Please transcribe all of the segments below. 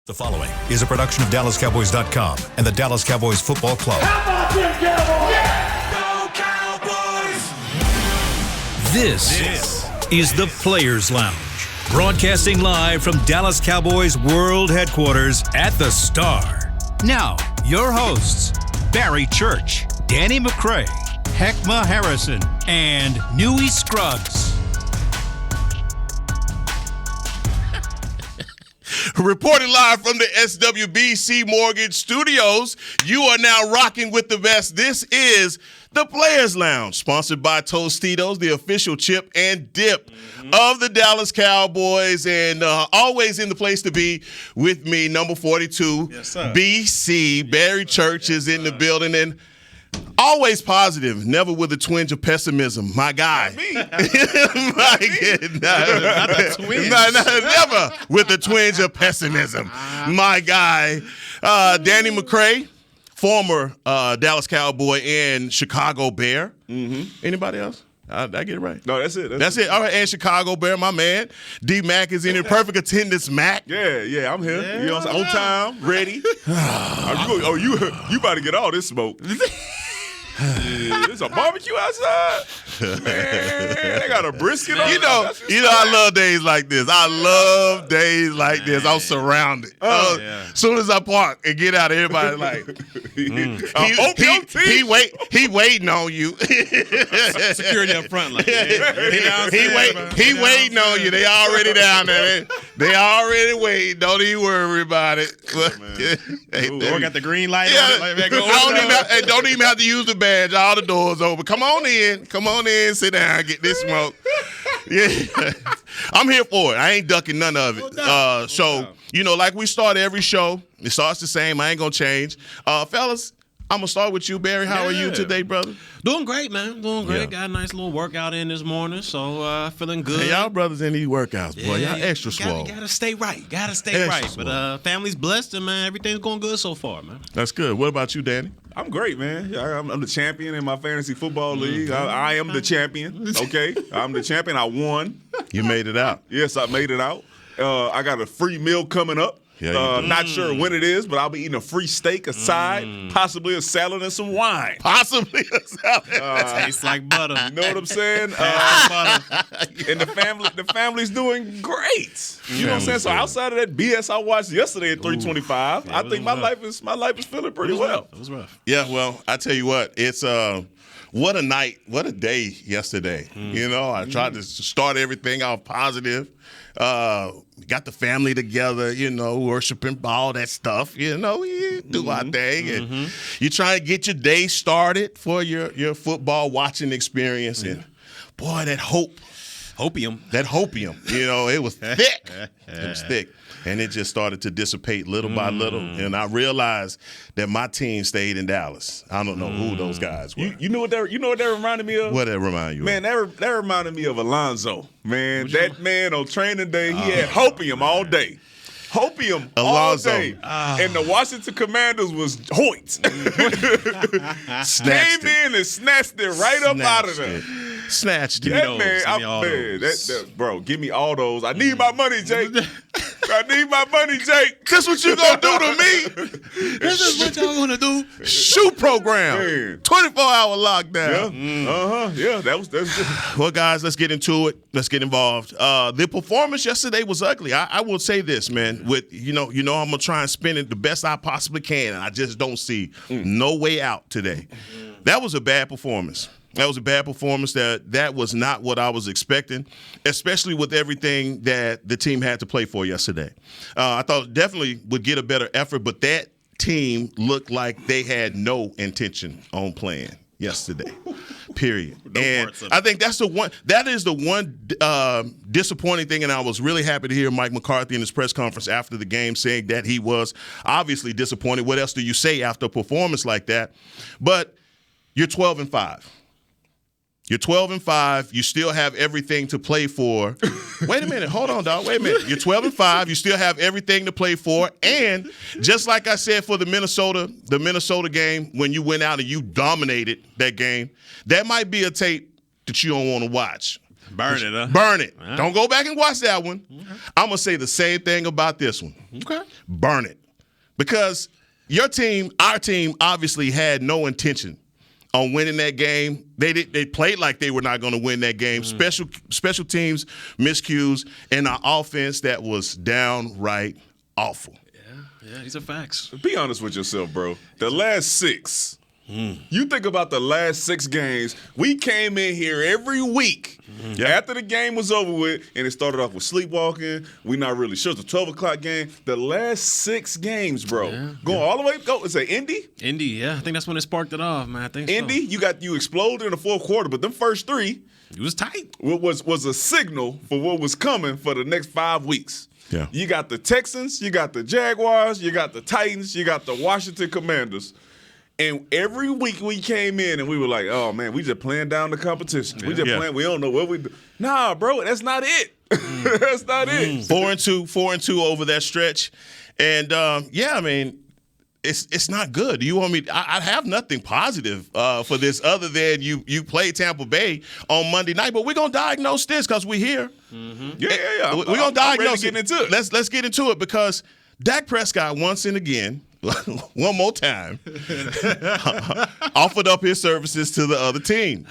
The following is a production of DallasCowboys.com and the Dallas Cowboys Football Club. How about them Cowboys? Yeah! Go Cowboys! This is the Players Lounge, broadcasting live from Dallas Cowboys World Headquarters at the Star. Now, your hosts, Barry Church, Danny McCray, Heckma Harrison, and Newy Scruggs. Reporting live from the SWBC Mortgage Studios, you are now rocking with the best. This is the Players Lounge, sponsored by Tostitos, the official chip and dip of the Dallas Cowboys, and always in the place to be with me, number 42, BC. Barry Church is in the building, and always positive, never with a twinge of pessimism. My guy. Not me. Never with a twinge of pessimism. My guy, Danny McCray, former Dallas Cowboy and Chicago Bear. Anybody else? Did I get it right? No, that's it. That's it. All right, and Chicago Bear, my man. D-Mac is in here. Perfect attendance, Mac. Yeah, I'm here. You know what I'm saying? On time, ready. You about to get all this smoke. Yeah, there's a barbecue outside. Man, they got a brisket on. You know, I love days like this. I'm surrounded. As soon as I park and get out, everybody like, he waiting on you. Security up front, like he waiting on you. They already down there. They already waiting. Don't even worry about it. We got the green light on it. Like, don't even have to use the badge. All the doors open. Come on in. Sit down. Get this smoke. Yeah, I'm here for it. I ain't ducking none of it. Like we start every show, it starts the same. I ain't gonna change. Fellas, I'm gonna start with you, Barry. How are you today, brother? Doing great, man. Doing great. Yeah. Got a nice little workout in this morning, so feeling good. Hey, y'all brothers in these workouts, boy. Y'all extra swole. Gotta stay right. Extra But swole. family's blessed, and man, everything's going good so far, man. That's good. What about you, Danny? I'm great, man. I'm the champion in my fantasy football league. I am the champion. Okay, I'm the champion. I won. You made it out. Yes, I made it out. I got a free meal coming up. Not sure when it is, but I'll be eating a free steak, a side, possibly a salad and some wine. Possibly a salad. Tastes like butter. You know what I'm saying? And the family's doing great. You know what I'm saying? So outside of that BS I watched yesterday at 325, I think my life is feeling pretty well. It was rough. Yeah, well, I tell you what, it's what a night, what a day yesterday. You know, I tried to start everything off positive. Got the family together, worshiping, all that stuff. We do our thing, and you try to get your day started for your football watching experience. And boy, that hopium, it was thick. It was thick. And it just started to dissipate little by little. And I realized that my team stayed in Dallas. I don't know who those guys were. You know what that reminded me of? What that remind you Man, that reminded me of Alonzo. Man, that man on training day, he had hopium all day. Hopium Alonzo. all day. And the Washington Commanders was Hoyt. Came in and snatched it right up out of there. Snatched it. Bro, give me all those. I need my money, Jake. I need my money, Jake. This what you gonna do to me? This is what y'all gonna do. Shoot program. Man. 24-hour lockdown. Yeah. That's Well, guys, let's get into it. Let's get involved. The performance yesterday was ugly. I will say this, man. With I'm gonna try and spin it the best I possibly can, and I just don't see no way out today. That was a bad performance. That was not what I was expecting, especially with everything that the team had to play for yesterday. I thought it definitely would get a better effort, but that team looked like they had no intention on playing yesterday, period. And I think that is the one disappointing thing, and I was really happy to hear Mike McCarthy in his press conference after the game saying that he was obviously disappointed. What else do you say after a performance like that? But you're 12-5. You're 12-5. You still have everything to play for. Wait a minute. Hold on, dog. Wait a minute. You're 12-5. You still have everything to play for. And just like I said for the Minnesota game, when you went out and you dominated that game, that might be a tape that you don't want to watch. Burn it, huh? Burn it. Right. Don't go back and watch that one. I'm going to say the same thing about this one. Okay. Burn it. Because your team, our team, obviously had no intention on winning that game. They played like they were not going to win that game. Special teams, miscues, and an offense that was downright awful. Yeah, these are facts. Be honest with yourself, bro. The last 6. You think about the last 6 games. We came in here every week after the game was over with, and it started off with sleepwalking. We not really sure. It's a 12 o'clock game. The last 6 games, bro. Going all the way. Is it Indy? Indy, yeah. I think that's when it sparked it off, man. I think Indy, so. you exploded in the fourth quarter, but them first 3 It was tight. was a signal for what was coming for the next 5 weeks. Yeah. You got the Texans, you got the Jaguars, you got the Titans, you got the Washington Commanders. And every week we came in and we were like, oh, man, we just playing down the competition. We just playing. We don't know what we do. Nah, bro, that's not it. That's not it. 4-2 over that stretch. And, I mean, it's not good. Do you want me? I have nothing positive for this other than you played Tampa Bay on Monday night. But we're going to diagnose this because we're here. Yeah. We're going to diagnose it. Into it. Let's get into it because Dak Prescott once and again, one more time, offered up his services to the other team.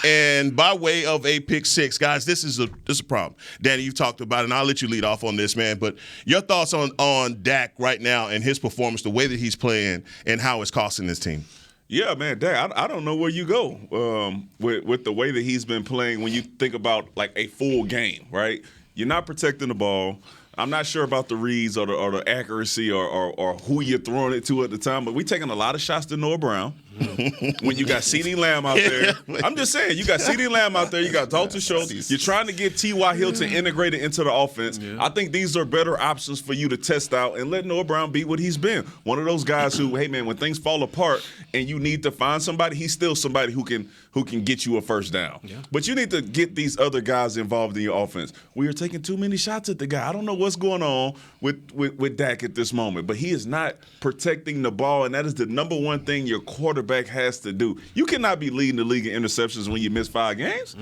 And by way of a pick 6, guys, this is a problem. Danny, you've talked about it, and I'll let you lead off on this, man. But your thoughts on Dak right now and his performance, the way that he's playing, and how it's costing this team. Yeah, man, Dak, I don't know where you go with the way that he's been playing when you think about like a full game, right? You're not protecting the ball. I'm not sure about the reads or the accuracy or who you're throwing it to at the time, but we're taking a lot of shots to Noah Brown. When you got CeeDee Lamb out there, I'm just saying, you got CeeDee Lamb out there, you got Dalton Schultz. You're trying to get T.Y. Hilton integrated into the offense. Yeah. I think these are better options for you to test out and let Noah Brown be what he's been. One of those guys who, hey, man, when things fall apart and you need to find somebody, he's still somebody who can get you a first down. Yeah. But you need to get these other guys involved in your offense. We are taking too many shots at the guy. I don't know what's going on with Dak at this moment, but he is not protecting the ball, and that is the number one thing your quarterback has to do. You cannot be leading the league in interceptions when you miss 5 games.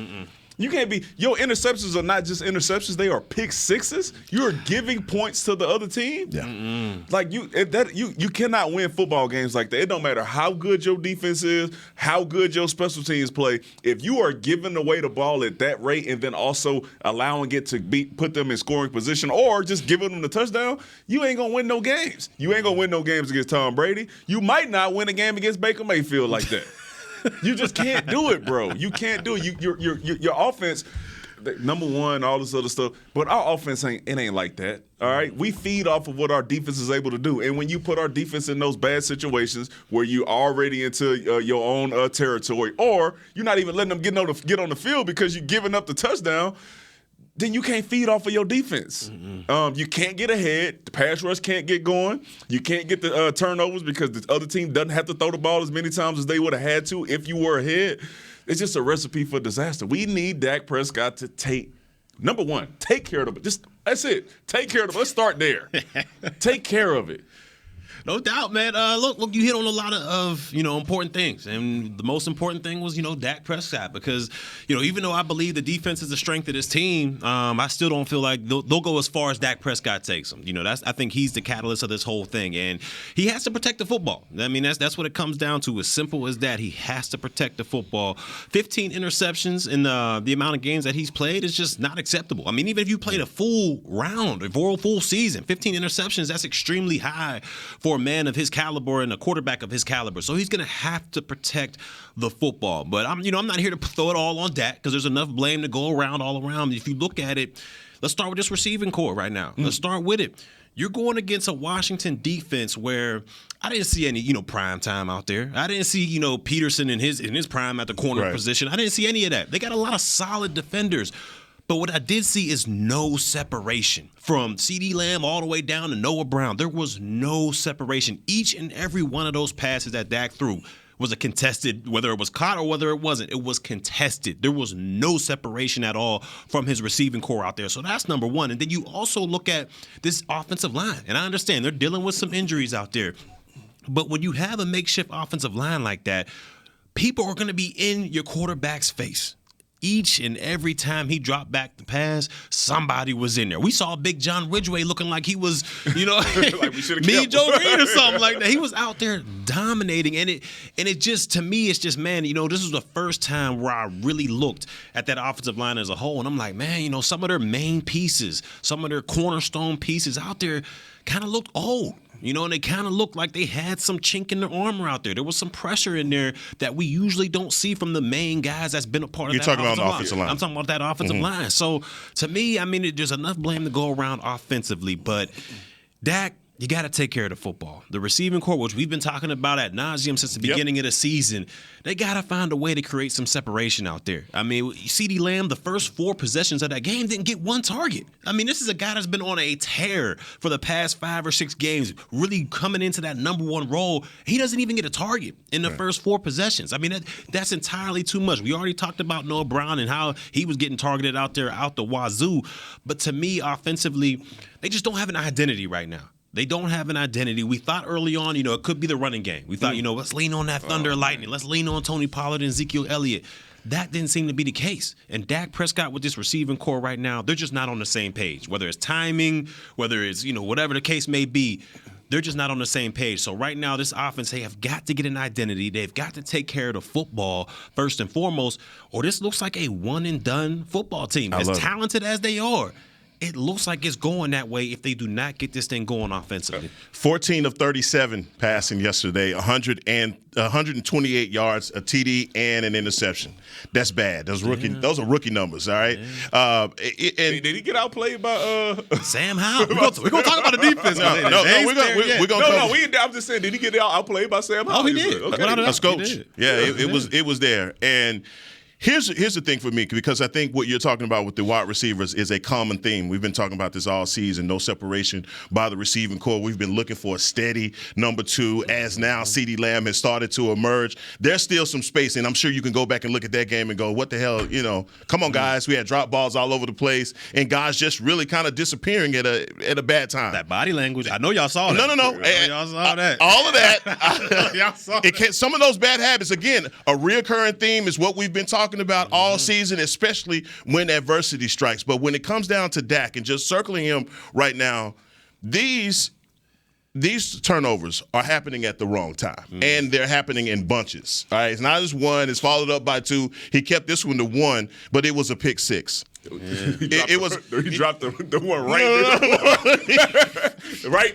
You can't be. Your interceptions are not just interceptions; they are pick sixes. You are giving points to the other team. Yeah. Like you cannot win football games like that. It don't matter how good your defense is, how good your special teams play. If you are giving away the ball at that rate and then also allowing it to put them in scoring position or just giving them the touchdown, you ain't gonna win no games. You ain't gonna win no games against Tom Brady. You might not win a game against Baker Mayfield like that. You just can't do it, bro. You can't do it. Your offense, number one, all this other stuff. But our offense ain't like that. All right, we feed off of what our defense is able to do, and when you put our defense in those bad situations where you already into your own territory, or you're not even letting them get on the field because you're giving up the touchdown, then you can't feed off of your defense. You can't get ahead. The pass rush can't get going. You can't get the turnovers because the other team doesn't have to throw the ball as many times as they would have had to if you were ahead. It's just a recipe for disaster. We need Dak Prescott to number one, take care of them. That's it. Take care of them. Let's start there. Take care of it. No doubt, man. Look, you hit on a lot of important things, and the most important thing was Dak Prescott because even though I believe the defense is the strength of this team, I still don't feel like they'll go as far as Dak Prescott takes them. I think he's the catalyst of this whole thing, and he has to protect the football. I mean, that's what it comes down to. As simple as that, he has to protect the football. 15 interceptions in the amount of games that he's played is just not acceptable. I mean, even if you played a full round, a full season, 15 interceptions, that's extremely high for a man of his caliber and a quarterback of his caliber. So he's going to have to protect the football. But I'm not here to throw it all on Dak because there's enough blame to go around all around. If you look at it, let's start with this receiving core right now. Let's start with it. You're going against a Washington defense where I didn't see any, prime time out there. I didn't see, Peterson in his prime at the corner position. I didn't see any of that. They got a lot of solid defenders. But what I did see is no separation from CeeDee Lamb all the way down to Noah Brown. There was no separation. Each and every one of those passes that Dak threw was a contested, whether it was caught or whether it wasn't. It was contested. There was no separation at all from his receiving core out there. So that's number one. And then you also look at this offensive line. And I understand they're dealing with some injuries out there. But when you have a makeshift offensive line like that, people are going to be in your quarterback's face. each and every time he dropped back the pass, somebody was in there. We saw Big John Ridgway looking like he was, like we me, Joe Green or something like that. He was out there dominating, and it just, to me, it's just, man, this was the first time where I really looked at that offensive line as a whole, and I'm like, man, some of their main pieces, some of their cornerstone pieces out there kind of looked old. And they kind of looked like they had some chink in their armor out there. There was some pressure in there that we usually don't see from the main guys that's been a part of that offensive line. You're talking about the offensive line. I'm talking about that offensive line. So, to me, there's enough blame to go around offensively. But Dak, you got to take care of the football. The receiving corps, which we've been talking about ad nauseum since the beginning of the season, they got to find a way to create some separation out there. CeeDee Lamb, the first 4 possessions of that game, didn't get 1 target. This is a guy that's been on a tear for the past 5 or 6 games, really coming into that number 1 role. He doesn't even get a target in the first 4 possessions. That's entirely too much. We already talked about Noah Brown and how he was getting targeted out there out the wazoo. But to me, offensively, they just don't have an identity right now. They don't have an identity. We thought early on, it could be the running game. We thought, let's lean on that thunder and lightning. Let's lean on Tony Pollard and Ezekiel Elliott. That didn't seem to be the case. And Dak Prescott with this receiving core right now, they're just not on the same page. Whether it's timing, whether it's, whatever the case may be, they're just not on the same page. So right now, this offense, they have got to get an identity. They've got to take care of the football first and foremost, or this looks like a one-and-done football team. As talented as they are, it looks like it's going that way if they do not get this thing going offensively. 14 of 37 passing yesterday, 128 yards, a TD, and an interception. That's bad. Those are rookie numbers, all right? Yeah. Did he get outplayed by Sam Howell? We're going to talk about the defense. I'm just saying, did he get outplayed by Sam Howell? Oh, he did. Okay. A coach. Yeah, it was there. And Here's the thing for me, because I think what you're talking about with the wide receivers is a common theme. We've been talking about this all season, no separation by the receiving corps. We've been looking for a steady number 2 as now CeeDee Lamb has started to emerge. There's still some space, and I'm sure you can go back and look at that game and go, what the hell, come on, guys. We had drop balls all over the place, and guys just really kind of disappearing at a bad time. That body language, I know y'all saw that. No. Y'all saw that. All of that. Y'all saw some of those bad habits, again, a reoccurring theme is what we've been talking about all season, especially when adversity strikes. But when it comes down to Dak and just circling him right now, these turnovers are happening at the wrong time, and they're happening in bunches. All right, it's not just 1; it's followed up by 2. He kept this one to 1, but it was a pick 6. Yeah. He dropped the one right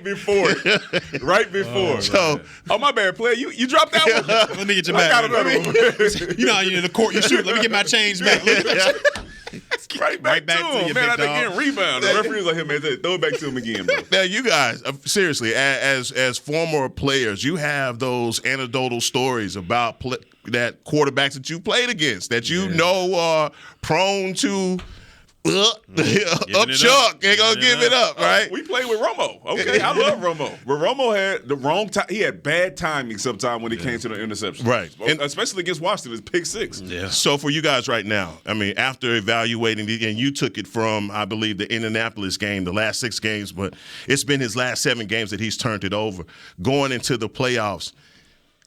before. Right before. My bad, player. You dropped that one. Let me get your back. I got another one. You're in the court. You shoot. Let me get my change back. Right back to him, man. I think getting rebound. The referee was like, "Hey, man, throw it back to him again, bro." Now, you guys, seriously, as former players, you have those anecdotal stories about that quarterbacks that you played against that are prone to. Chuck ain't gonna give it up, right? We played with Romo. Okay, I love Romo. But Romo had the wrong time. He had bad timing sometime when it came to the interception. Right. And especially against Washington, it's pick 6. Yeah. So for you guys right now, after evaluating and you took it from, I believe, the Indianapolis game, the last 6 games, but it's been his last 7 games that he's turned it over. Going into the playoffs,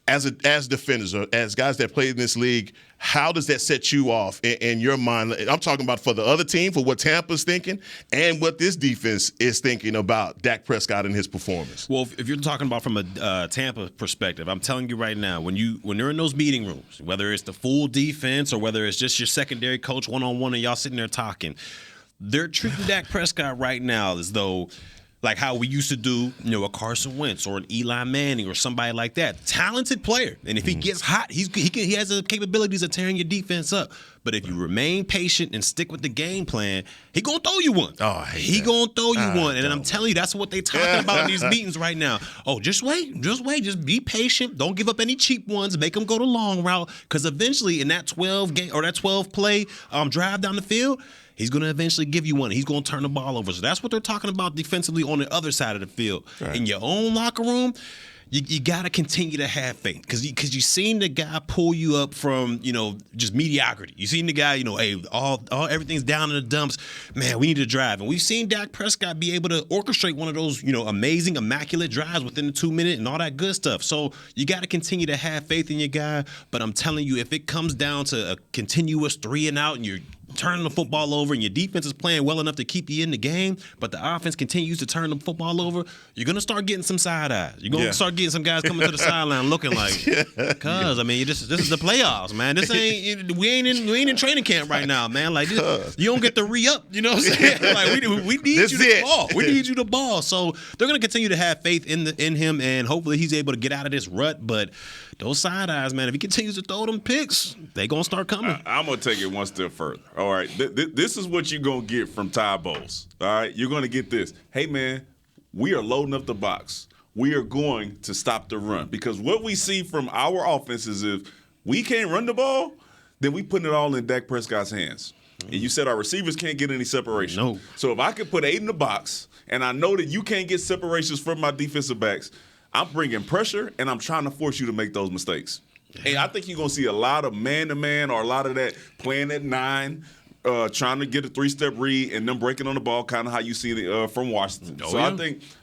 as defenders, or as guys that play in this league, how does that set you off in your mind? I'm talking about for the other team, for what Tampa's thinking, and what this defense is thinking about Dak Prescott and his performance. Well, if you're talking about from a Tampa perspective, I'm telling you right now, when they're in those meeting rooms, whether it's the full defense or whether it's just your secondary coach one-on-one and y'all sitting there talking, they're treating Dak Prescott right now as though – like how we used to do, a Carson Wentz or an Eli Manning or somebody like that. Talented player. And if he gets hot, he has the capabilities of tearing your defense up. But if you remain patient and stick with the game plan, he going to throw you one. Oh, he going to throw you one. And I'm telling you, that's what they talking about in these meetings right now. Oh, just wait. Just be patient. Don't give up any cheap ones. Make them go the long route. Because eventually in that 12 game or that 12 play drive down the field, he's going to eventually give you one. He's going to turn the ball over. So that's what they're talking about defensively on the other side of the field. Right. In your own locker room, you got to continue to have faith because you seen the guy pull you up from, just mediocrity. You seen the guy, hey, all everything's down in the dumps. Man, we need to drive. And we've seen Dak Prescott be able to orchestrate one of those, amazing, immaculate drives within the 2 minute and all that good stuff. So you got to continue to have faith in your guy. But I'm telling you, if it comes down to a continuous 3 and out and you're turning the football over and your defense is playing well enough to keep you in the game, but the offense continues to turn the football over, you're going to start getting some side eyes. You're going to start getting some guys coming to the sideline looking like, cuz, this is the playoffs, man. We ain't in training camp right now, man. Like, you don't get to re-up, you know what I'm saying? Like, we need you to ball. We need you to ball. So they're going to continue to have faith in him, and hopefully he's able to get out of this rut, but those side eyes, man, if he continues to throw them picks, they going to start coming. I'm going to take it one step further. All right, this is what you're going to get from Ty Bowles. All right, you're going to get this. Hey, man, we are loading up the box. We are going to stop the run because what we see from our offense is if we can't run the ball, then we putting it all in Dak Prescott's hands. And you said our receivers can't get any separation. No. So if I could put 8 in the box and I know that you can't get separations from my defensive backs, I'm bringing pressure, and I'm trying to force you to make those mistakes. And I think you're going to see a lot of man-to-man or a lot of that playing at 9, trying to get a 3-step read and them breaking on the ball, kind of how you see it from Washington.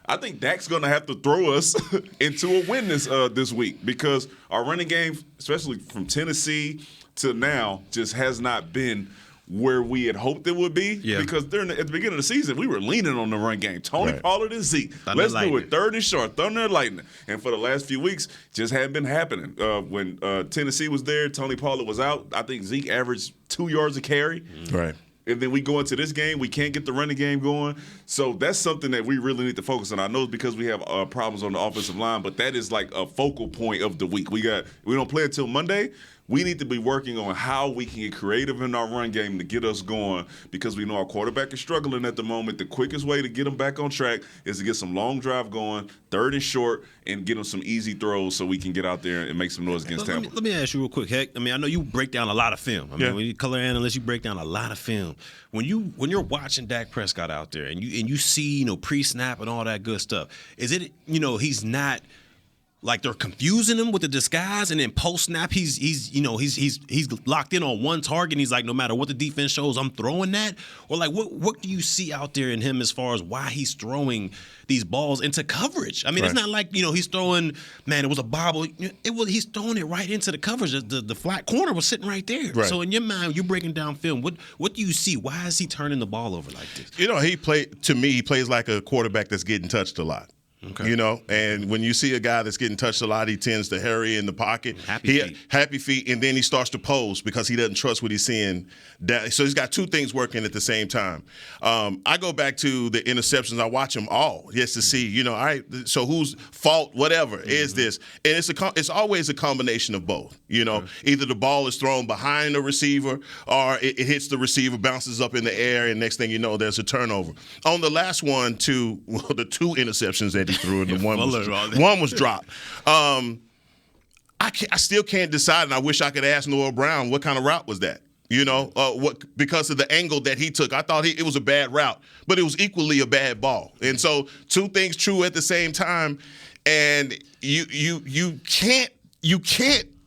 I think Dak's going to have to throw us into a win this week because our running game, especially from Tennessee to now, just has not been where we had hoped it would be because at the beginning of the season, we were leaning on the run game. Tony Pollard and Zeke. Let's do it 3rd and short, thunder and lightning. And for the last few weeks, just hadn't been happening. When Tennessee was there, Tony Pollard was out. I think Zeke averaged 2 yards a carry. Right. And then we go into this game, we can't get the running game going. So that's something that we really need to focus on. I know it's because we have problems on the offensive line, but that is like a focal point of the week. We don't play until Monday. We need to be working on how we can get creative in our run game to get us going because we know our quarterback is struggling at the moment. The quickest way to get him back on track is to get some long drive going, 3rd and short, and get him some easy throws so we can get out there and make some noise against Tampa. Let me ask you real quick, Heck. I know you break down a lot of film. When you color analyst, you break down a lot of film. When you're watching Dak Prescott out there and you see, pre-snap and all that good stuff, is it, he's not – like they're confusing him with the disguise, and then post snap he's locked in on one target. And he's like, no matter what the defense shows, I'm throwing that. Or like, what do you see out there in him as far as why he's throwing these balls into coverage? It's not like he's throwing. Man, it was a bobble. He's throwing it right into the coverage. The flat corner was sitting right there. Right. So in your mind, you're breaking down film. What do you see? Why is he turning the ball over like this? He plays like a quarterback that's getting touched a lot. Okay. And when you see a guy that's getting touched a lot, he tends to hurry in the pocket. Happy feet, and then he starts to pose because he doesn't trust what he's seeing. So he's got 2 things working at the same time. I go back to the interceptions. I watch them all just to see, all right, so whose fault, whatever, is this? And it's always a combination of both. Either the ball is thrown behind the receiver or it hits the receiver, bounces up in the air, and next thing you know, there's a turnover. On the last one, the 2 interceptions that he threw, and the one was dropped. I still can't decide, and I wish I could ask Noah Brown what kind of route was that. Because of the angle that he took, I thought it was a bad route, but it was equally a bad ball. And so 2 things true at the same time, and you can't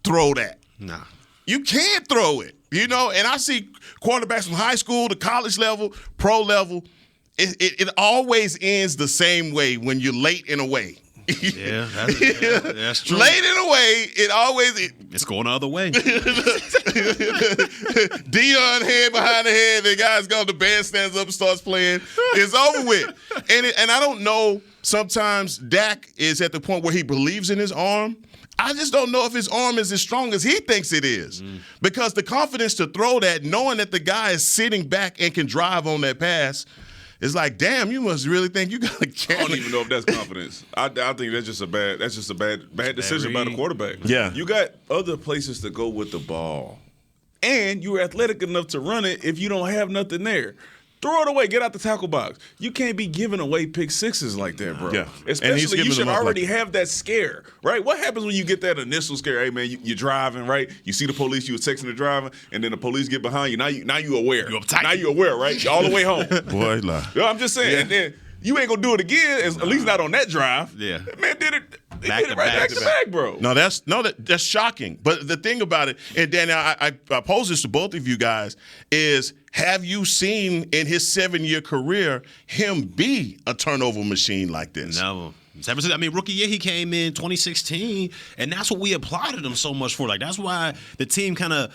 throw that. Nah, you can't throw it. And I see quarterbacks from high school to college level, pro level. It always ends the same way when you're late and away. Yeah, that's true. Late and away, it's going the other way. Dion head behind the head, the guy's gone, the band stands up and starts playing. It's over with. And I don't know, sometimes Dak is at the point where he believes in his arm. I just don't know if his arm is as strong as he thinks it is. Because the confidence to throw that, knowing that the guy is sitting back and can drive on that pass, it's like, damn, you must really think you got a catch. I don't even know if that's confidence. I think that's just a bad decision by the quarterback. Yeah. You got other places to go with the ball. And you're athletic enough to run it if you don't have nothing there. Throw it away. Get out the tackle box. You can't be giving away pick sixes like that, bro. Yeah. Especially you should already have that scare, right? What happens when you get that initial scare? Hey, man, you're driving, right? You see the police, you were texting the driver, and then the police get behind you. Now you aware. Now you're aware, right? You're all the way home. Boy, lie. I'm just saying. Yeah. And then you ain't going to do it again, at least not on that drive. Yeah. Man did it. back to back, bro. No, that's shocking. But the thing about it, and Daniel, I pose this to both of you guys, is have you seen in his 7-year career him be a turnover machine like this? No. I mean, rookie year, he came in 2016, and that's what we applauded him so much for. Like, that's why the team kind of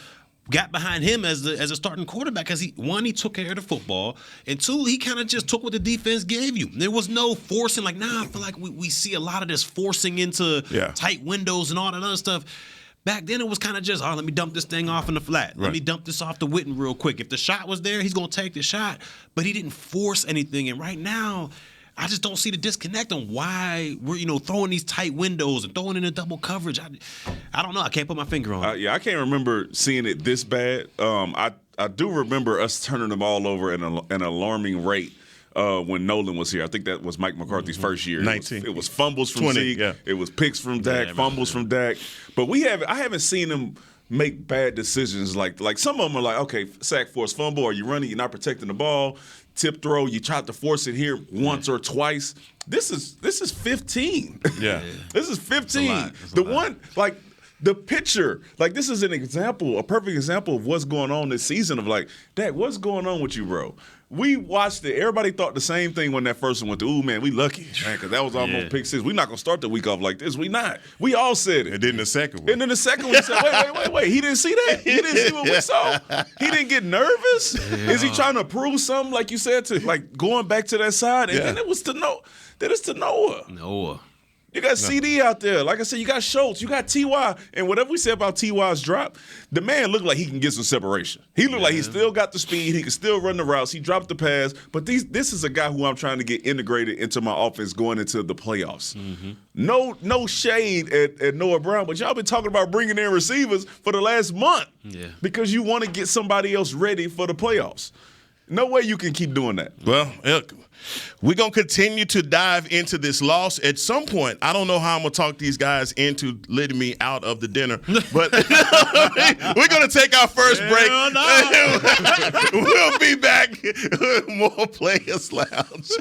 got behind him as a starting quarterback, because he took care of the football, and two, he kind of just took what the defense gave you. There was no forcing. Like, I feel like we see a lot of this forcing into tight windows and all that other stuff. Back then, it was kind of just, let me dump this thing off in the flat. Let me dump this off to Witten real quick. If the shot was there, he's going to take the shot. But he didn't force anything. And right now, I just don't see the disconnect on why we're, throwing these tight windows and throwing in a double coverage. I don't know. I can't put my finger on it. I can't remember seeing it this bad. I do remember us turning them all over at an alarming rate when Nolan was here. I think that was Mike McCarthy's first year. 19. It was fumbles from 20, Zeke. It was picks from Dak, fumbles from Dak. But I haven't seen him make bad decisions. Like some of them are like, okay, sack, force, fumble, or you running, you're not protecting the ball. Tip throw, you tried to force it here once or twice. This is 15. Yeah. This is 15. The picture, this is an example, a perfect example of what's going on this season of Dak, what's going on with you, bro? We watched it. Everybody thought the same thing when that first one went through. Ooh, man, we lucky, man, because that was almost pick six. We're not going to start the week off like this. We not. We all said it. And then the second one. And then the second one, said, wait. He didn't see that? He didn't see what we saw? He didn't get nervous? Yeah. Is he trying to prove something, like you said, to going back to that side? And then it was to Noah. Then it's to Noah. You got CD out there. Like I said, you got Schultz. You got T.Y. And whatever we said about T.Y.'s drop, the man looked like he can get some separation. He looked like he still got the speed. He can still run the routes. He dropped the pass. But this is a guy who I'm trying to get integrated into my offense going into the playoffs. Mm-hmm. No shade at Noah Brown, but y'all been talking about bringing in receivers for the last month because you want to get somebody else ready for the playoffs. No way you can keep doing that. Well, we're going to continue to dive into this loss. At some point, I don't know how I'm going to talk these guys into letting me out of the dinner, but we're going to take our first break. We'll be back with more Players Lounge.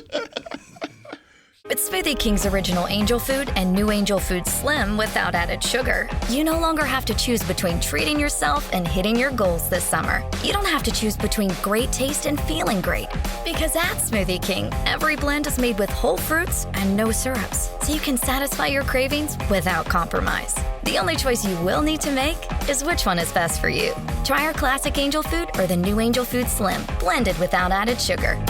With Smoothie King's original Angel Food and new Angel Food Slim without added sugar, you no longer have to choose between treating yourself and hitting your goals this summer. You don't have to choose between great taste and feeling great. Because at Smoothie King, every blend is made with whole fruits and no syrups, so you can satisfy your cravings without compromise. The only choice you will need to make is which one is best for you. Try our classic Angel Food or the new Angel Food Slim, blended without added sugar.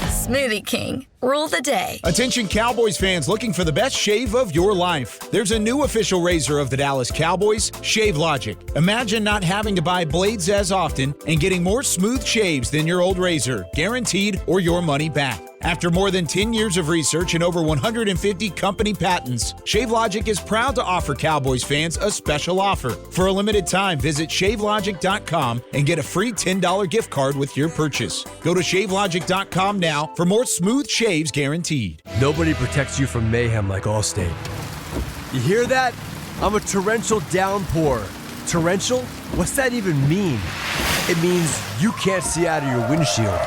Smoothie King. Rule the day. Attention Cowboys fans looking for the best shave of your life. There's a new official razor of the Dallas Cowboys, Shave Logic. Imagine not having to buy blades as often and getting more smooth shaves than your old razor, guaranteed or your money back. After more than 10 years of research and over 150 company patents, Shave Logic is proud to offer Cowboys fans a special offer. For a limited time, visit shavelogic.com and get a free $10 gift card with your purchase. Go to shavelogic.com now for more smooth shaves guaranteed. Nobody protects you from mayhem like Allstate. You hear that? I'm a torrential downpour. Torrential? What's that even mean? It means you can't see out of your windshield.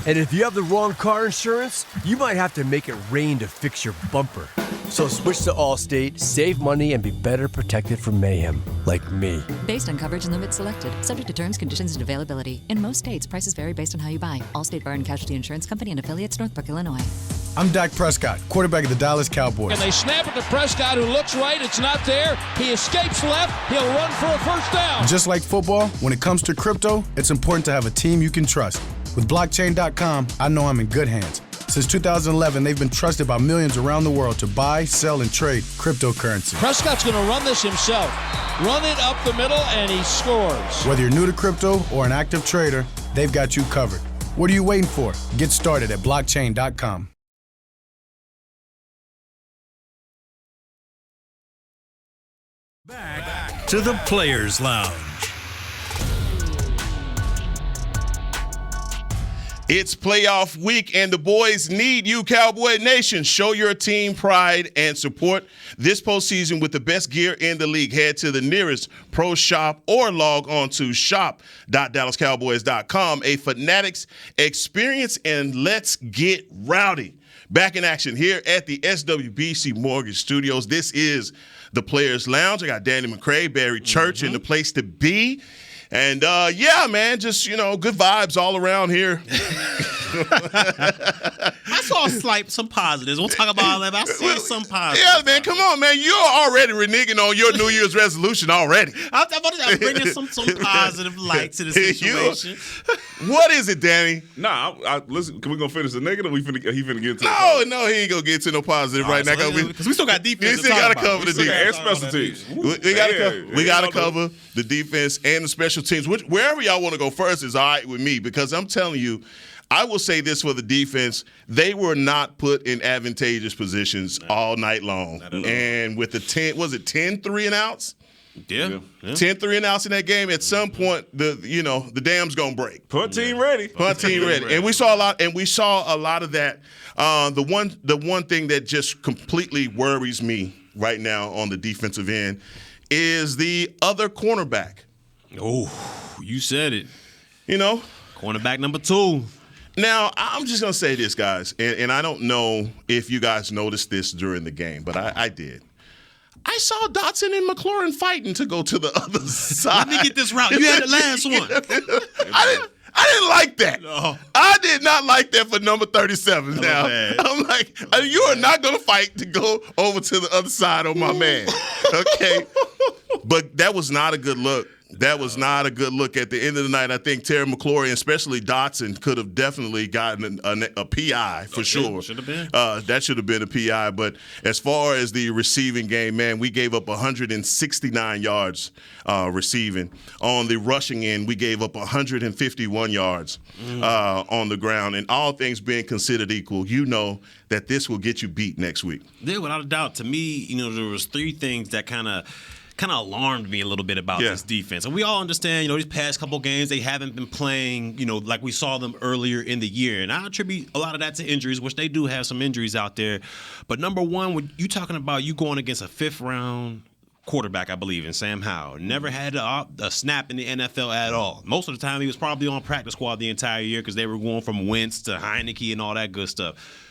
And if you have the wrong car insurance, you might have to make it rain to fix your bumper. So switch to Allstate, save money, and be better protected from mayhem, like me. Based on coverage and limits selected, subject to terms, conditions, and availability. In most states, prices vary based on how you buy. Allstate Bar and Casualty Insurance Company and affiliates, Northbrook, Illinois. I'm Dak Prescott, quarterback of the Dallas Cowboys. And they snap it to Prescott, who looks right. It's not there. He escapes left. He'll run for a first down. Just like football, when it comes to crypto, it's important to have a team you can trust. With blockchain.com, I know I'm in good hands. Since 2011, they've been trusted by millions around the world to buy, sell, and trade cryptocurrency. Prescott's going to run this himself. Run it up the middle, and he scores. Whether you're new to crypto or an active trader, they've got you covered. What are you waiting for? Get started at blockchain.com. Back to the Players Lounge. It's playoff week, and the boys need you, Cowboy Nation. Show your team pride and support this postseason with the best gear in the league. Head to the nearest pro shop or log on to shop.dallascowboys.com. A Fanatics experience, and let's get rowdy. Back in action here at the SWBC Mortgage Studios. This is the Players Lounge. I got Danny McCray, Barry Church in the place to be. And, yeah, man, just, good vibes all around here. I saw some positives. We'll talk about all that. I saw some positives. Yeah, man, come on, man. You're already reneging on your New Year's resolution already. I'm bringing some positive light to the situation. What is it, Danny? Nah, listen, can we go finish the negative or he finna get into No, he ain't going to get to no positive right now. Because we still got defense. We still got to cover the defense. And special teams. We got to cover the defense and the special teams. Wherever y'all want to go first is all right with me, because I'm telling you, I will say this for the defense. They were not put in advantageous positions all night long. And with the 10 and outs? Yeah. 10 and outs in that game, at some point the dam's gonna break. Punt team ready. And we saw a lot of that. The one thing that just completely worries me right now on the defensive end is the other cornerback. Oh, you said it. Cornerback number 2. Now, I'm just going to say this, guys, and I don't know if you guys noticed this during the game, but I did. I saw Dotson and McLaurin fighting to go to the other side. Let me get this route. You had the last one. I didn't like that. No. I did not like that for number 37 now. Man. I'm like, you are not going to fight to go over to the other side on my man. Okay? But that was not a good look. That was not a good look. At the end of the night, I think Terry McLaurin, especially Dotson, could have definitely gotten a PI for sure. Should have been. That should have been a PI. But as far as the receiving game, man, we gave up 169 yards receiving. On the rushing end, we gave up 151 yards on the ground. And all things being considered equal, you know that this will get you beat next week. Yeah, without a doubt. To me, there was 3 things that kind of alarmed me a little bit about this defense. And we all understand, these past couple games, they haven't been playing, like we saw them earlier in the year. And I attribute a lot of that to injuries, which they do have some injuries out there. But number one, when you talking about you going against a 5th-round quarterback, I believe, in Sam Howell, never had a snap in the NFL at all. Most of the time, he was probably on practice squad the entire year because they were going from Wentz to Heineke and all that good stuff.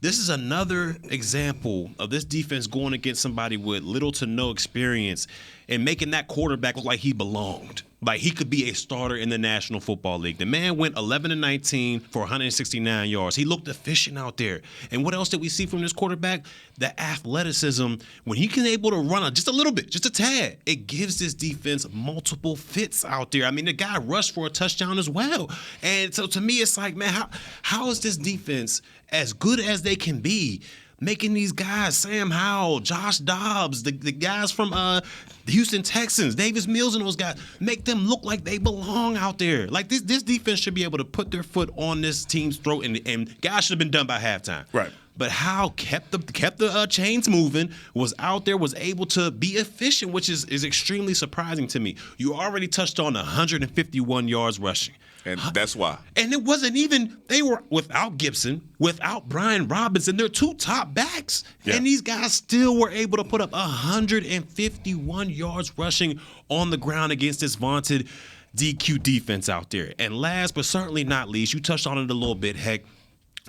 This is another example of this defense going against somebody with little to no experience and making that quarterback look like he belonged. Like he could be a starter in the National Football League. The man went 11-19 for 169 yards. He looked efficient out there. And what else did we see from this quarterback? The athleticism. When he can able to run just a little bit, just a tad, it gives this defense multiple fits out there. I mean, the guy rushed for a touchdown as well. And so to me, it's like, man, how is this defense as good as they can be, making these guys, Sam Howell, Josh Dobbs, the guys from the Houston Texans, Davis Mills and those guys, make them look like they belong out there. Like this defense should be able to put their foot on this team's throat, and guys should have been done by halftime. Right. But how kept the chains moving, was out there, was able to be efficient, which is extremely surprising to me. You already touched on 151 yards rushing. And that's why. And it wasn't even, they were without Gibson, without Brian Robinson, their 2 top backs. Yeah. And these guys still were able to put up 151 yards rushing on the ground against this vaunted DQ defense out there. And last but certainly not least, you touched on it a little bit, Heck,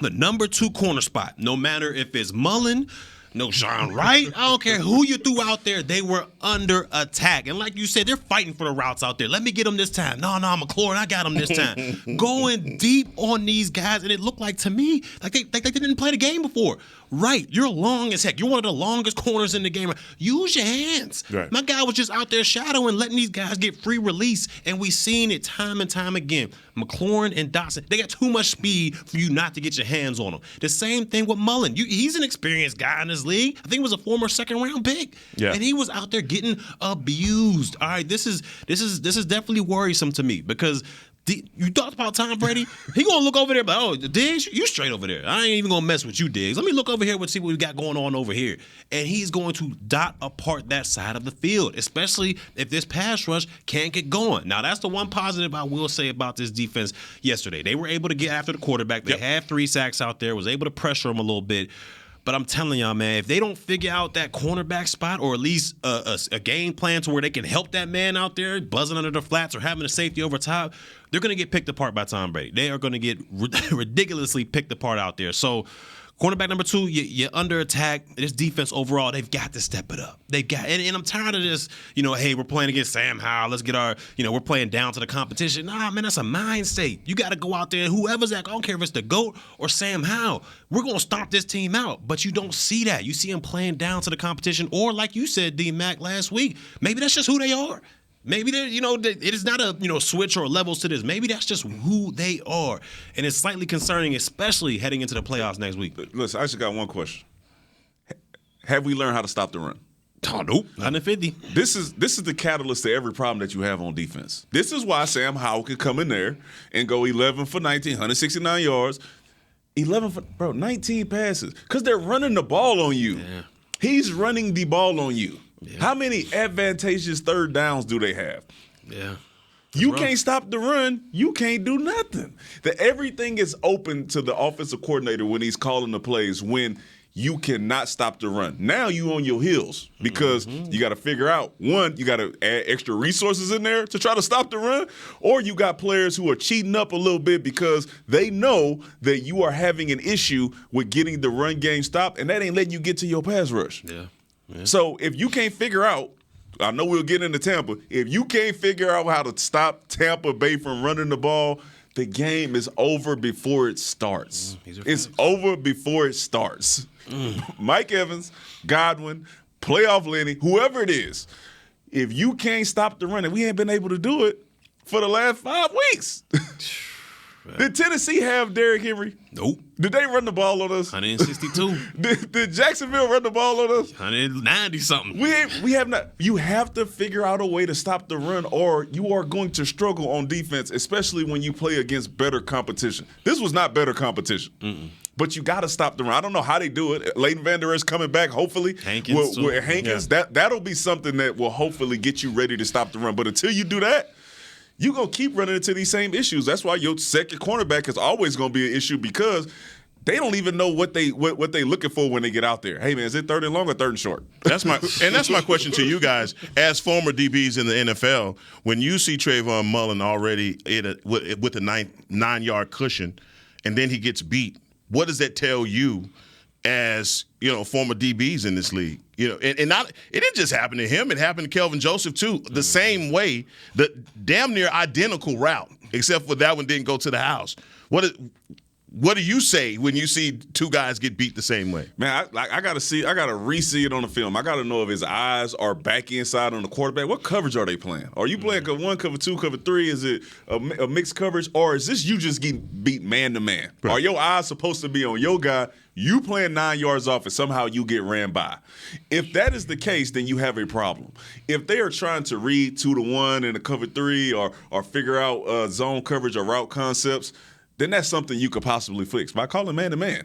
the number 2 corner spot, no matter if it's Mullen, no Sean Wright, I don't care who you threw out there, they were under attack. And like you said, they're fighting for the routes out there. Let me get them this time. No, McLaurin, I got them this time. Going deep on these guys, and it looked like to me like they didn't play the game before. Right, you're long as heck. You're one of the longest corners in the game. Use your hands. Right. My guy was just out there shadowing, letting these guys get free release, and we've seen it time and time again. McLaurin and Dotson, they got too much speed for you not to get your hands on them. The same thing with Mullen. He's an experienced guy in this league. I think he was a former 2nd-round pick, and he was out there getting abused. All right, this is definitely worrisome to me because You thought about Tom Brady? He gonna look over there, but oh, Diggs, you straight over there. I ain't even gonna mess with you, Diggs. Let me look over here and see what we got going on over here. And he's going to dot apart that side of the field, especially if this pass rush can't get going. Now, that's the one positive I will say about this defense yesterday. They were able to get after the quarterback. They had 3 sacks out there, was able to pressure him a little bit. But I'm telling y'all, man, if they don't figure out that cornerback spot or at least a game plan to where they can help that man out there buzzing under the flats or having a safety over top, they're going to get picked apart by Tom Brady. They are going to get ridiculously picked apart out there. So cornerback number 2, you're under attack. This defense overall, they've got to step it up. And I'm tired of this, hey, we're playing against Sam Howell. Let's get we're playing down to the competition. Nah, man, that's a mind state. You got to go out there and whoever's that, I don't care if it's the GOAT or Sam Howell, we're going to stomp this team out. But you don't see that. You see them playing down to the competition, or like you said, D-Mac, last week, maybe that's just who they are. Maybe it is not a switch or levels to this. Maybe that's just who they are, and it's slightly concerning, especially heading into the playoffs next week. Listen, I just got one question: have we learned how to stop the run? Oh, nope, not in 50. This is the catalyst to every problem that you have on defense. This is why Sam Howell can come in there and go 11 for 19, 169 yards, 19 passes, because they're running the ball on you. Yeah. He's running the ball on you. Yeah. How many advantageous third downs do they have? Yeah. You can't stop the run. You can't do nothing. Everything is open to the offensive coordinator when he's calling the plays, when you cannot stop the run. Now you on your heels because you got to figure out, one, you got to add extra resources in there to try to stop the run, or you got players who are cheating up a little bit because they know that you are having an issue with getting the run game stopped, and that ain't letting you get to your pass rush. Yeah. So if you can't figure out, I know we'll get into Tampa, if you can't figure out how to stop Tampa Bay from running the ball, the game is over before it starts. It's over before it starts. Mike Evans, Godwin, playoff Lenny, whoever it is, if you can't stop the run, and we ain't been able to do it for the last 5 weeks. Did Tennessee have Derrick Henry? Nope. Did they run the ball on us? 162. Did Jacksonville run the ball on us? 190-something. We have not. You have to figure out a way to stop the run, or you are going to struggle on defense, especially when you play against better competition. This was not better competition. But you got to stop the run. I don't know how they do it. Leighton Vander Esch coming back, hopefully. Hankins. That'll be something that will hopefully get you ready to stop the run. But until you do that, you're going to keep running into these same issues. That's why your second cornerback is always going to be an issue, because they don't even know what they looking for when they get out there. Hey, man, is it third and long or third and short? That's my question to you guys. As former DBs in the NFL, when you see Trayvon Mullen already with a 9-yard cushion, and then he gets beat, what does that tell you as, former DBs in this league? It didn't just happen to him. It happened to Kelvin Joseph, too. The same way, the damn near identical route, except for that one didn't go to the house. What do you say when you see two guys get beat the same way? Man, I got to re-see it on the film. I got to know if his eyes are back inside on the quarterback. What coverage are they playing? Are you playing cover 1, cover 2, cover 3? Is it a mixed coverage, or is this you just getting beat man to man? Right. Are your eyes supposed to be on your guy? You playing 9 yards off and somehow you get ran by. If that is the case, then you have a problem. If they are trying to read 2-1 in a cover 3 or figure out zone coverage or route concepts, then that's something you could possibly fix by calling man-to-man.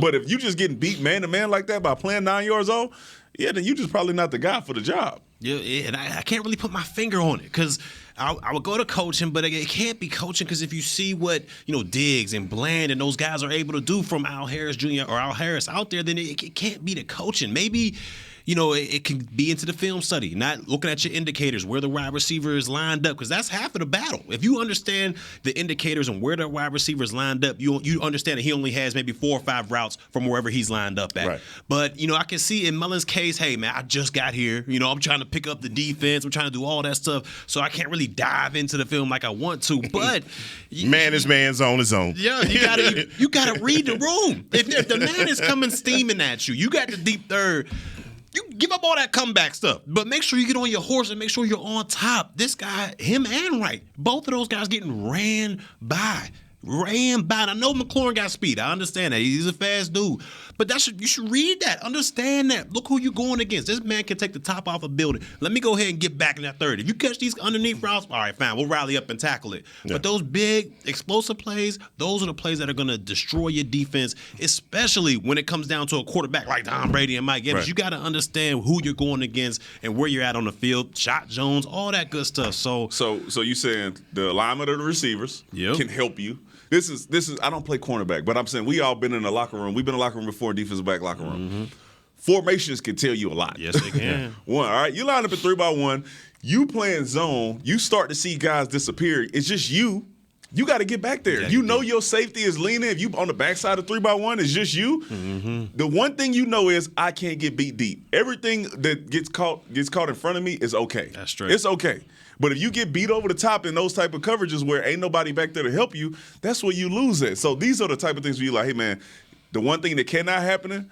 But if you just getting beat man-to-man like that by playing 9 yards off, then you just probably not the guy for the job. Yeah, and I can't really put my finger on it, because I would go to coaching, but it can't be coaching, because if you see what Diggs and Bland and those guys are able to do from Al Harris Jr. or Al Harris out there, then it can't be the coaching. Maybe it can be into the film study, not looking at your indicators, where the wide receiver is lined up, because that's half of the battle. If you understand the indicators and where the wide receiver is lined up, you understand that he only has maybe 4 or 5 routes from wherever he's lined up at. Right. But, I can see in Mullen's case, hey, man, I just got here. I'm trying to pick up the defense. I'm trying to do all that stuff, so I can't really dive into the film like I want to. But man is man's on his own. Yeah, you gotta read the room. If the man is coming steaming at you, you got the deep third. You give up all that comeback stuff, but make sure you get on your horse and make sure you're on top. This guy, him and Wright, both of those guys getting ran by. ran by. I know McLaurin got speed. I understand that. He's a fast dude. But you should read that. Understand that. Look who you're going against. This man can take the top off a building. Let me go ahead and get back in that third. If you catch these underneath routes, all right, fine. We'll rally up and tackle it. Yeah. But those big, explosive plays, those are the plays that are going to destroy your defense, especially when it comes down to a quarterback like Tom Brady and Mike Evans. Right. You got to understand who you're going against and where you're at on the field. Shot Jones, all that good stuff. So you saying the alignment of the receivers can help you. This is. I don't play cornerback, but I'm saying we all been in the locker room. We've been in the locker room before, defensive back locker room. Mm-hmm. Formations can tell you a lot. Yes, they can. One, all right, you line up at 3-by-1. You playing zone. You start to see guys disappear. It's just you. You got to get back there. You know your safety is leaning. If you on the backside of 3-by-1, it's just you. Mm-hmm. The one thing you know is I can't get beat deep. Everything that gets caught in front of me is okay. That's true. It's okay. But if you get beat over the top in those type of coverages where ain't nobody back there to help you, that's where you lose it. So these are the type of things where you're like, hey, man, the one thing that cannot happen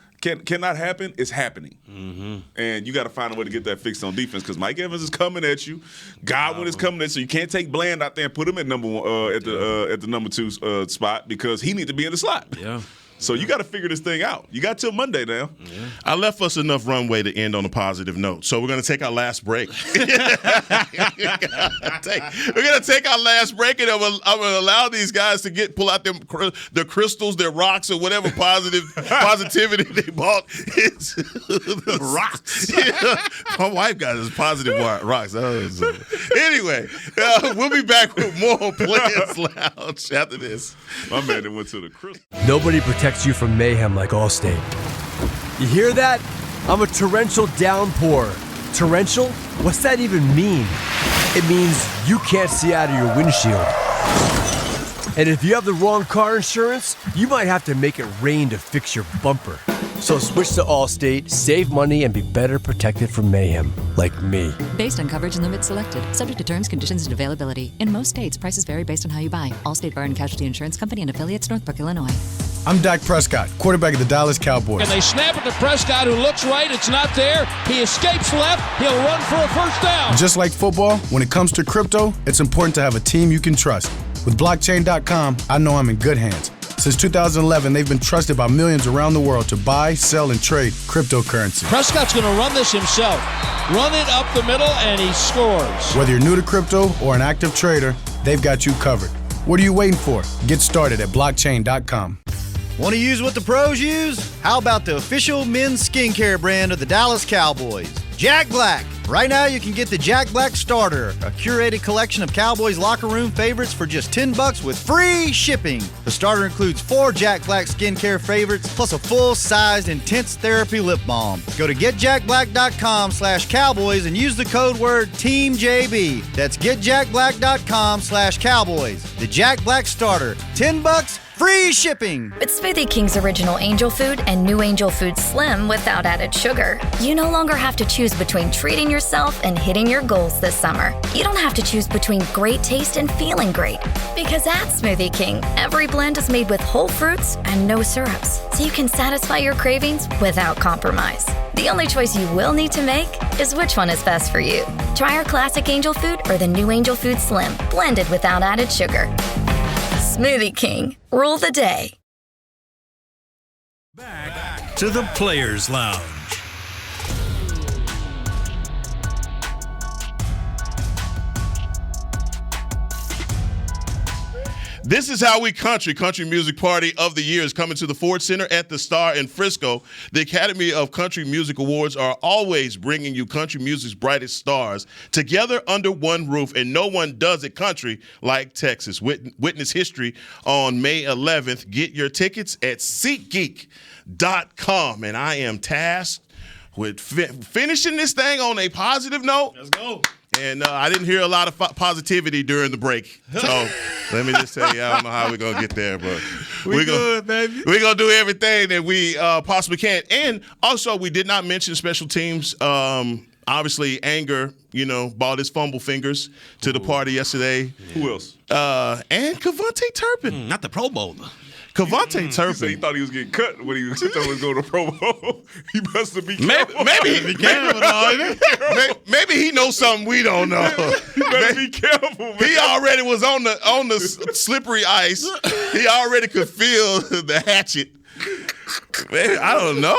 is happening. Mm-hmm. And you got to find a way to get that fixed on defense because Mike Evans is coming at you. Godwin is coming at you. You can't take Bland out there and put him at number one at the number 2 spot because he needs to be in the slot. Yeah. So you got to figure this thing out. You got till Monday now. Yeah. I left us enough runway to end on a positive note. So we're going to take our last break. We're going to take our last break, and I'm going to allow these guys to pull out their crystals, their rocks, or whatever positivity they bought. It's rocks. My wife got his positive rocks. Anyway, we'll be back with more Players Lounge after this. My man that went to the crystal. Nobody protects you from mayhem like Allstate. You hear that? I'm a torrential downpour. Torrential? What's that even mean? It means you can't see out of your windshield. And if you have the wrong car insurance, you might have to make it rain to fix your bumper. So switch to Allstate, save money, and be better protected from mayhem, like me. Based on coverage and limits selected, subject to terms, conditions, and availability. In most states, prices vary based on how you buy. Allstate Fire and Casualty Insurance Company and affiliates, Northbrook, Illinois. I'm Dak Prescott, quarterback of the Dallas Cowboys. And they snap it to Prescott, who looks right. It's not there. He escapes left. He'll run for a first down. Just like football, when it comes to crypto, it's important to have a team you can trust. With blockchain.com, I know I'm in good hands. Since 2011, they've been trusted by millions around the world to buy, sell, and trade cryptocurrency. Prescott's going to run this himself. Run it up the middle, and he scores. Whether you're new to crypto or an active trader, they've got you covered. What are you waiting for? Get started at blockchain.com. Want to use what the pros use? How about the official men's skincare brand of the Dallas Cowboys, Jack Black? Right now, you can get the Jack Black Starter, a curated collection of Cowboys locker room favorites for just $10 with free shipping. The starter includes 4 Jack Black skincare favorites, plus a full-sized intense therapy lip balm. Go to getjackblack.com/Cowboys and use the code word TEAMJB. That's getjackblack.com/Cowboys. The Jack Black Starter, $10, free shipping. It's Smoothie King's original Angel Food and new Angel Food Slim without added sugar. You no longer have to choose between treating yourself and hitting your goals this summer. You don't have to choose between great taste and feeling great. Because at Smoothie King, every blend is made with whole fruits and no syrups, so you can satisfy your cravings without compromise. The only choice you will need to make is which one is best for you. Try our classic Angel Food or the new Angel Food Slim, blended without added sugar. Smoothie King, rule the day. Back to the Players Lounge. This is how we country music party of the year is coming to the Ford Center at the Star in Frisco. The Academy of Country Music Awards are always bringing you country music's brightest stars together under one roof, and no one does it country like Texas. Witness history on May 11th. Get your tickets at SeatGeek.com, and I am tasked with finishing this thing on a positive note. Let's go. And I didn't hear a lot of positivity during the break. So let me just tell you, I don't know how we're going to get there, but we're good, baby. We're going to do everything that we possibly can. And also, we did not mention special teams. Obviously, Anger, bought his fumble fingers to the party yesterday. Who else? And Kavontae Turpin. Not the Pro Bowler. Kevontae He said he Turpin. thought he was getting cut when he was going to Pro Bowl. He must have been careful. Maybe he knows something we don't know. You better be careful, man. He already was on the slippery ice. He already could feel the hatchet. Man, I don't know.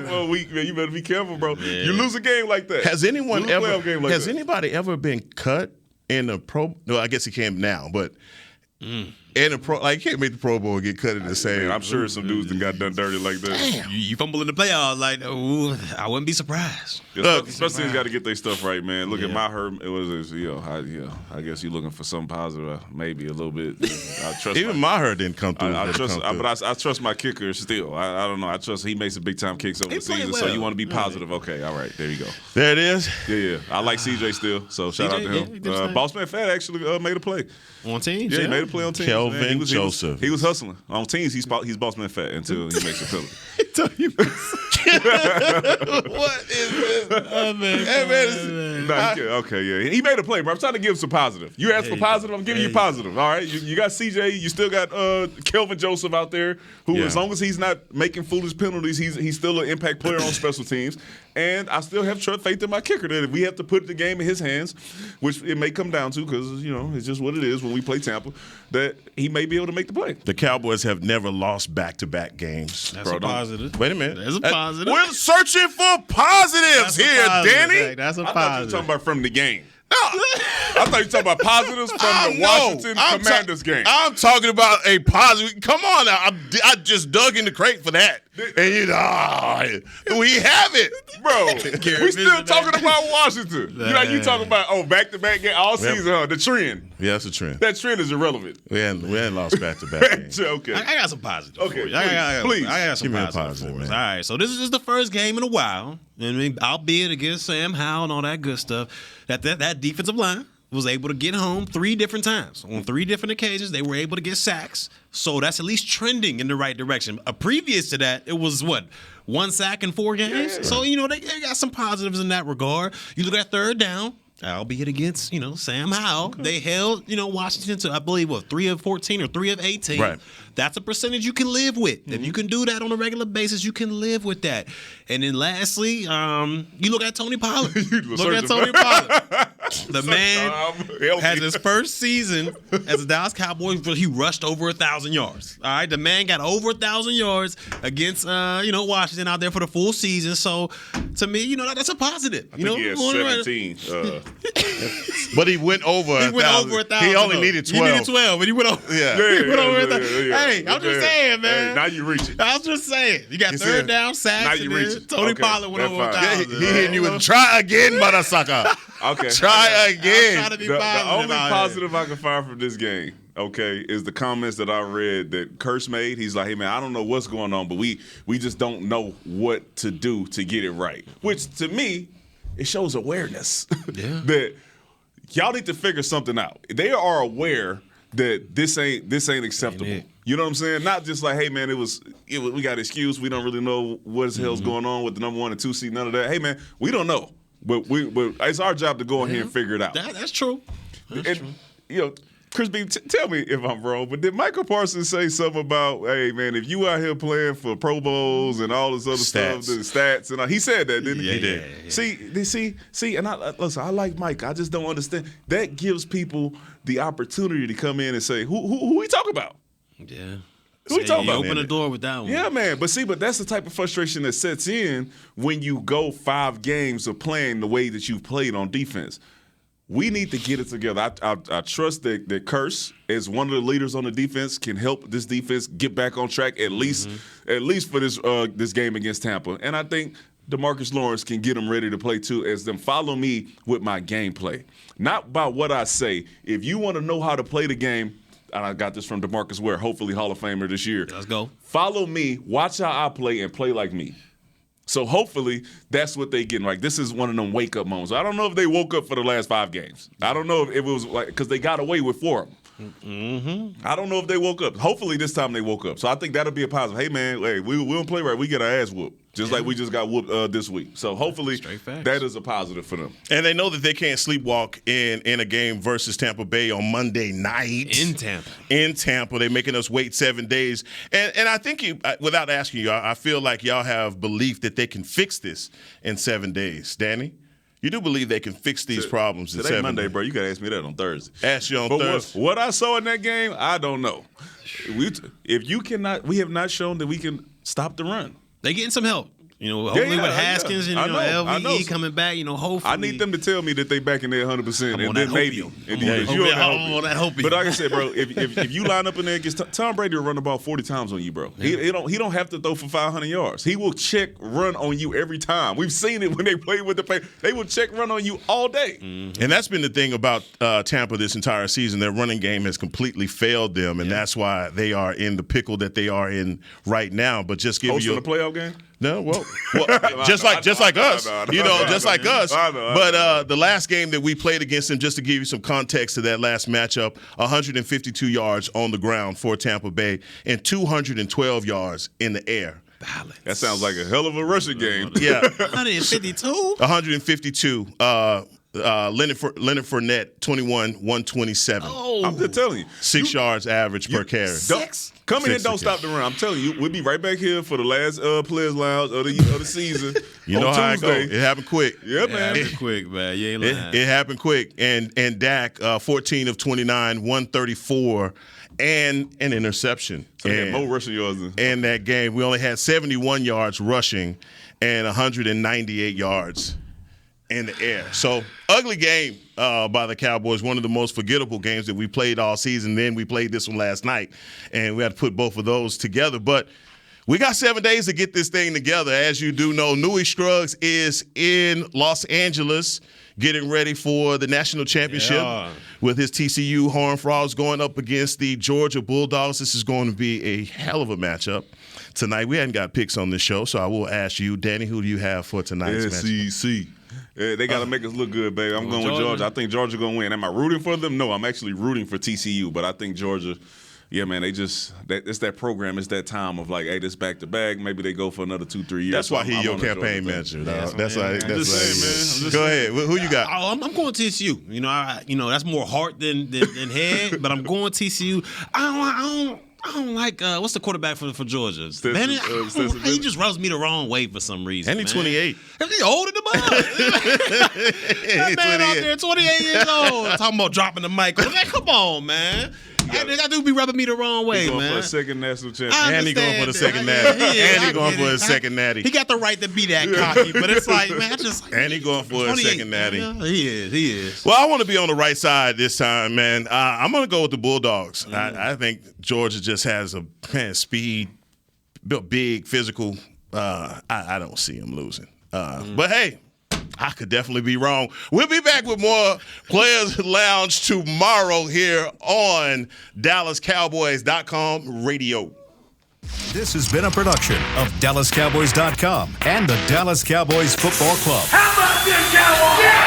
Well, man, you better be careful, bro. Yeah. You lose a game like that. Has anyone ever? Has anybody ever been cut in a Pro? No, I guess he can't now, but. In a Pro, like, you can't make the Pro Bowl and get cut in the same. Man, I'm sure some dudes that got done dirty like that. Damn. You fumble in the playoffs, like, ooh, I wouldn't be surprised. Especially he's got to get their stuff right, man. Look at my hurt. It was, I guess you're looking for something positive, maybe a little bit. I trust even my hurt didn't come through. I trust my kicker still. I don't know. I trust he makes some big time kicks over the season. Well. So you want to be positive? Okay, all right, there you go. There it is. Yeah. I like CJ still. So shout out to him. Bossman Fat actually made a play on teams. Yeah, he made a play on teams. Kelvin Joseph. He was hustling on teams. He's Bossman Fat until he makes a pillow. What is this? Oh, man. Okay, yeah. He made a play, bro. I'm trying to give him some positive. You asked for positive, I'm giving you positive. All right. You got CJ. You still got Kelvin Joseph out there, who, as long as he's not making foolish penalties, he's still an impact player on special teams. And I still have faith in my kicker that if we have to put the game in his hands, which it may come down to because, it's just what it is when we play Tampa, that he may be able to make the play. The Cowboys have never lost back-to-back games. That's a positive. Wait a minute. There's a positive. We're searching for positives here, Danny. That's a I thought positive. you were talking about from the game. No. I thought you were talking about positives from the Washington Commanders game. I'm talking about a positive. Come on now. I just dug in the crate for that. And we have it. Bro, we still talking about Washington. You talking about, back-to-back game all season, the trend. Yeah, that's a trend. That trend is irrelevant. We hadn't lost back-to-back games. Okay. I got some positives. Okay, for you. I got some Give me a positives positive, for us. man. All right, so this is just the first game in a while, and albeit against Sam Howell and all that good stuff, that defensive line was able to get home 3 different times. On 3 different occasions, they were able to get sacks. So that's at least trending in the right direction. Previous to that, it was, 1 sack in 4 games? Yeah. So, they got some positives in that regard. You look at third down, albeit against, Sam Howell. Okay. They held, Washington to, I believe, 3 of 14 or 3 of 18. Right. That's a percentage you can live with. Mm-hmm. If you can do that on a regular basis, you can live with that. And then lastly, you look at Tony Pollard. The man has his first season as a Dallas Cowboy. He rushed over 1,000 yards. All right, the man got over 1,000 yards against Washington out there for the full season. So to me, that's a positive. I think he had 17. But he went over 1,000. He only needed 12. He needed 12, but he went over. Yeah. He went over 1,000. Hey, I'm just saying, man. Hey, now you reach it. I was just saying. You got third down sacks. Now you reach it. Tony Pollard went over 1,000. He hitting you with try again, motherfucker. Okay. Try again. I'm trying to be The only positive I can find from this game, is the comments that I read that Curse made. He's like, hey, man, I don't know what's going on, but we just don't know what to do to get it right. Which, to me, it shows awareness. Yeah. That y'all need to figure something out. They are aware that this ain't acceptable. You know what I'm saying? Not just like, hey, man, we got excuse. We don't really know what the hell's going on with the number 1 and 2 seed, none of that. Hey, man, we don't know. But it's our job to go in here and figure it out. That's true. True. Chris B, tell me if I'm wrong, but did Michael Parsons say something about, hey, man, if you out here playing for Pro Bowls and all this other stuff, the stats, and all, he said that, didn't he? He did. Yeah. See, and I like Mike. I just don't understand. That gives people the opportunity to come in and say, who we talking about? Yeah. Who we talking about? Open the door with that one. Yeah, man. But that's the type of frustration that sets in when you go 5 games of playing the way that you've played on defense. We need to get it together. I trust that Curse, as one of the leaders on the defense, can help this defense get back on track at least for this game against Tampa. And I think DeMarcus Lawrence can get them ready to play too, as them follow me with my gameplay. Not by what I say. If you want to know how to play the game, and I got this from DeMarcus Ware, hopefully Hall of Famer this year. Let's go. Follow me, watch how I play, and play like me. So hopefully that's what they getting. Like, this is one of them wake-up moments. I don't know if they woke up for the last 5 games. I don't know if it was like, because they got away with 4 of them. I don't know if they woke up. Hopefully this time they woke up. So I think that'll be a positive. Hey, man, we don't play right. We get our ass whooped. Just like we just got whooped this week. So hopefully that is a positive for them. And they know that they can't sleepwalk in a game versus Tampa Bay on Monday night. In Tampa. They're making us wait 7 days. And I think, without asking you, I feel like y'all have belief that they can fix this in 7 days. Danny? You do believe they can fix these problems in 7 days? Today Monday, bro. You got to ask me that on Thursday. Ask you on Thursday. What I saw in that game, I don't know. We have not shown that we can stop the run. They getting some help. Hopefully with Haskins and LVE coming back, hopefully. I need them to tell me that they back in there 100%, and then maybe. I'm on that hope. But like I said, bro, if you line up in there against Tom Brady, will run the ball 40 times on you, bro. Yeah. He don't have to throw for 500 yards. He will check run on you every time. We've seen it when they play with the play. They will check run on you all day. Mm-hmm. And that's been the thing about Tampa this entire season. Their running game has completely failed them, and that's why they are in the pickle that they are in right now. But just give you a playoff game. No, well, just like us, just like us. But the last game that we played against them, just to give you some context to that last matchup, 152 yards on the ground for Tampa Bay and 212 yards in the air. Balance. That sounds like a hell of a rushing game. Yeah, 152. 152. Leonard Fournette, 127. Oh, I'm just telling you, 6 yards average per carry. 6. Come in and don't stop the run. I'm telling you, we'll be right back here for the last Players Lounge of the season. You know how it goes. It happened quick. Yeah, man. It happened quick, man. You ain't lying. It happened quick. And Dak, 14 of 29, 134, and an interception. So they had more rushing yards in that game. We only had 71 yards rushing and 198 yards in the air. So, ugly game by the Cowboys. One of the most forgettable games that we played all season. Then we played this one last night, and we had to put both of those together. But we got 7 days to get this thing together. As you do know, Newy Scruggs is in Los Angeles getting ready for the national championship with his TCU Horned Frogs going up against the Georgia Bulldogs. This is going to be a hell of a matchup tonight. We hadn't got picks on this show, so I will ask you, Danny, who do you have for tonight's matchup? SEC. Yeah, they got to make us look good, baby. I'm going with Georgia. I think Georgia going to win. Am I rooting for them? No, I'm actually rooting for TCU, but I think Georgia, yeah, man, it's that program. It's that time of like, hey, this back-to-back. Maybe they go for another 2-3 years. That's why he's your campaign manager. That's why. Man. Go ahead. Who you got? I'm going TCU. That's more heart than head, but I'm going TCU. I don't like what's the quarterback for Georgia? He just rubs me the wrong way for some reason. And he's 28. He's older than mine. That man out there, 28 years old, talking about dropping the mic. Come on, man. That dude be rubbing me the wrong way, going man. For a second national championship. And he going for the second natty. And he going for his second natty. He got the right to be that cocky, but it's like, man, and he going for a second natty. Yeah, he is. Well, I want to be on the right side this time, man. I'm going to go with the Bulldogs. I think Georgia just has a speed, built big, physical. I don't see him losing. But hey, I could definitely be wrong. We'll be back with more Players Lounge tomorrow here on DallasCowboys.com radio. This has been a production of DallasCowboys.com and the Dallas Cowboys Football Club. How about this, Cowboys? Yeah!